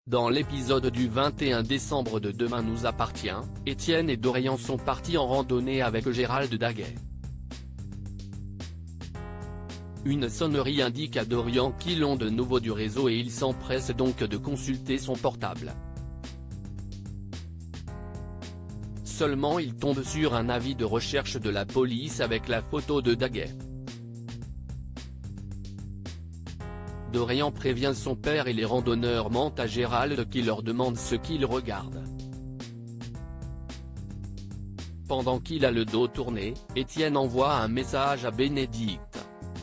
Dans l'épisode du 21 décembre de Demain nous appartient, Étienne et Dorian sont partis en randonnée avec Gérald Daguet. Une sonnerie indique à Dorian qu'ils ont de nouveau du réseau et il s'empresse donc de consulter son portable. Seulement il tombe sur un avis de recherche de la police avec la photo de Daguet. Dorian prévient son père et les randonneurs mentent à Gérald qui leur demande ce qu'il regarde. Pendant qu'il a le dos tourné, Étienne envoie un message à Bénédicte.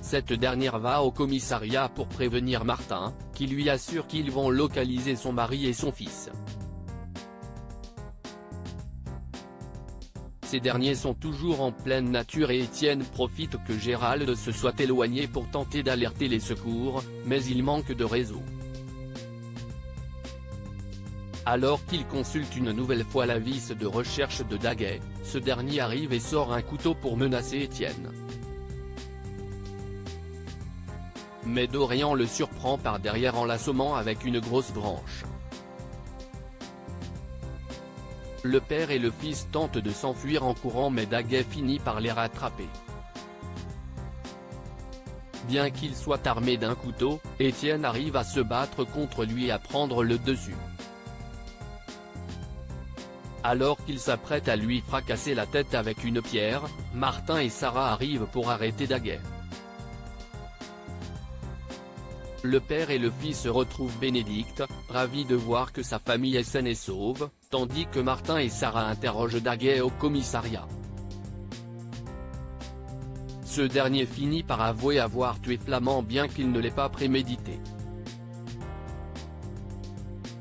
Cette dernière va au commissariat pour prévenir Martin, qui lui assure qu'ils vont localiser son mari et son fils. Ces derniers sont toujours en pleine nature et Étienne profite que Gérald se soit éloigné pour tenter d'alerter les secours, mais il manque de réseau. Alors qu'il consulte une nouvelle fois la vis de recherche de Daguet, ce dernier arrive et sort un couteau pour menacer Étienne. Mais Dorian le surprend par derrière en l'assommant avec une grosse branche. Le père et le fils tentent de s'enfuir en courant mais Daguet finit par les rattraper. Bien qu'il soit armé d'un couteau, Étienne arrive à se battre contre lui et à prendre le dessus. Alors qu'il s'apprête à lui fracasser la tête avec une pierre, Martin et Sarah arrivent pour arrêter Daguet. Le père et le fils retrouvent Bénédicte, ravis de voir que sa famille est saine et sauve, tandis que Martin et Sarah interrogent Daguet au commissariat. Ce dernier finit par avouer avoir tué Flamand bien qu'il ne l'ait pas prémédité.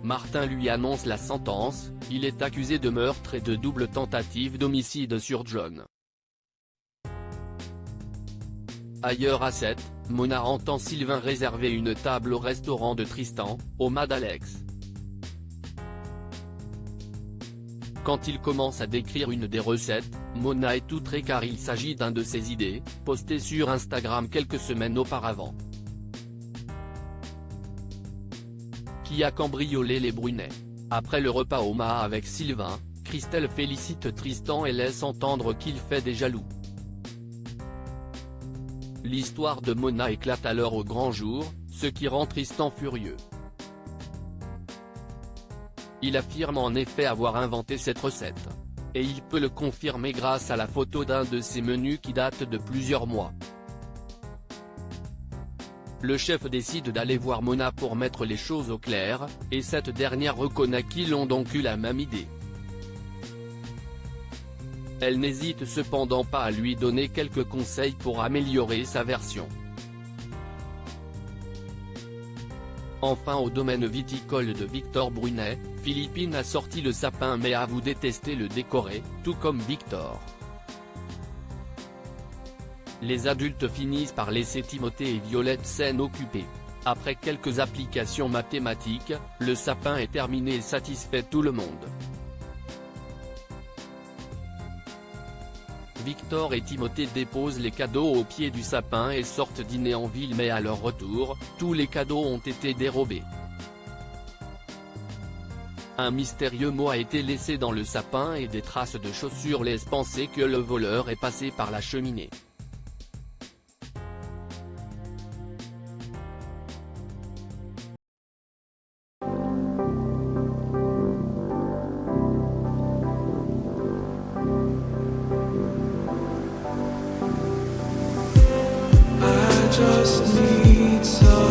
Martin lui annonce la sentence, il est accusé de meurtre et de double tentative d'homicide sur John. Ailleurs à 7, Mona entend Sylvain réserver une table au restaurant de Tristan, au Mad Alex. Quand il commence à décrire une des recettes, Mona est outrée car il s'agit d'un de ses idées, postées sur Instagram quelques semaines auparavant. Qui a cambriolé les Brunet. Après le repas au Maha avec Sylvain, Christelle félicite Tristan et laisse entendre qu'il fait des jaloux. L'histoire de Mona éclate alors au grand jour, ce qui rend Tristan furieux. Il affirme en effet avoir inventé cette recette. Et il peut le confirmer grâce à la photo d'un de ses menus qui date de plusieurs mois. Le chef décide d'aller voir Mona pour mettre les choses au clair, et cette dernière reconnaît qu'ils ont donc eu la même idée. Elle n'hésite cependant pas à lui donner quelques conseils pour améliorer sa version. Enfin au domaine viticole de Victor Brunet, Philippine a sorti le sapin mais avoue détester le décorer, tout comme Victor. Les adultes finissent par laisser Timothée et Violette scène occupée. Après quelques applications mathématiques, le sapin est terminé et satisfait tout le monde. Victor et Timothée déposent les cadeaux au pied du sapin et sortent dîner en ville mais à leur retour, tous les cadeaux ont été dérobés. Un mystérieux mot a été laissé dans le sapin et des traces de chaussures laissent penser que le voleur est passé par la cheminée. Just need some